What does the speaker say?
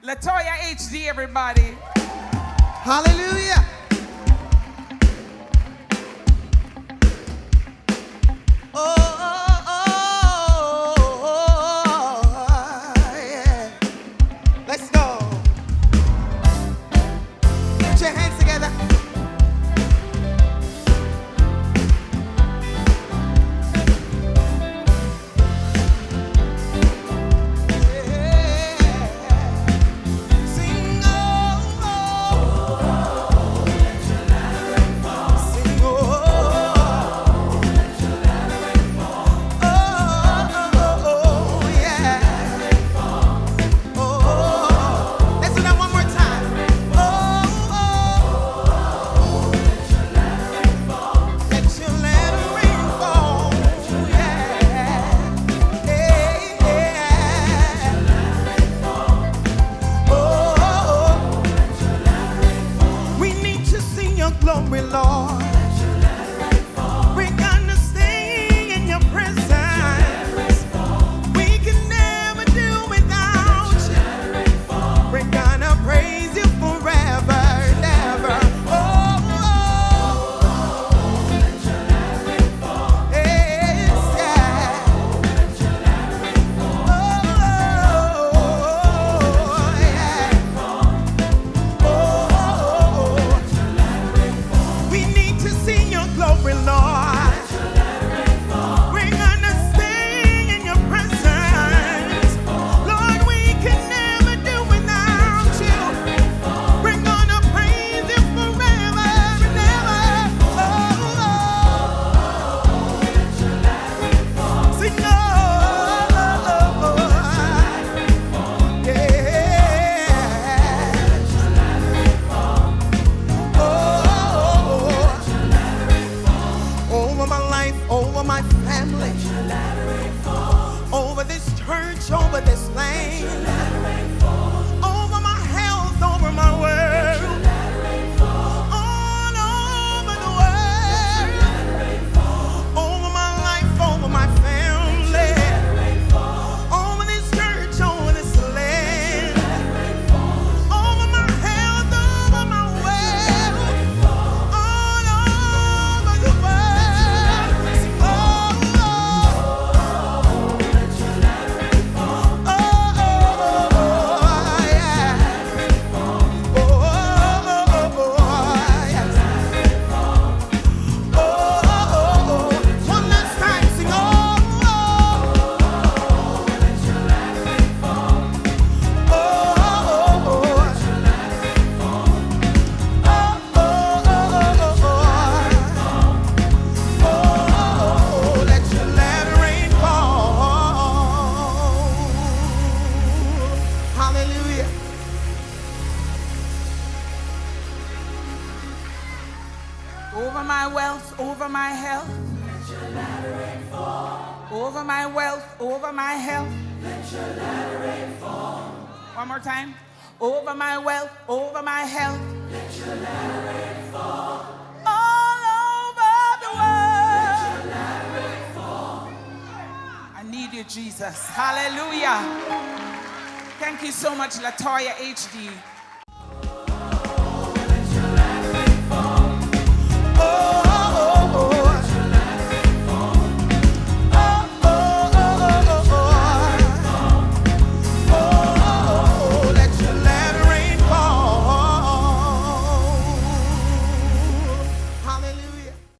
Latoya HD, everybody. Hallelujah. Oh, yeah. Let's go. Put your hands together. Glory, Lord. We're gonna stay in your presence. We can never do without you. We're gonna praise you forever and ever. Oh, yes, yeah. Glory, Lord. We're gonna stay in your presence. Lord, we can never do without you. We're gonna praise you forever and ever. Sing, oh, over my family, over this church, over this land, over my health, over my world, all over the world, over my life, over my family, over this church, over this land, over my health, over my world, all over the world. Over my wealth, over my health, let your latter rain fall. Over my wealth, over my health, let your latter rain fall. One more time. Over my wealth, over my health, let your latter rain fall. All over the world, let your latter rain fall. I need you, Jesus. Hallelujah. Thank you so much, Latoya HD.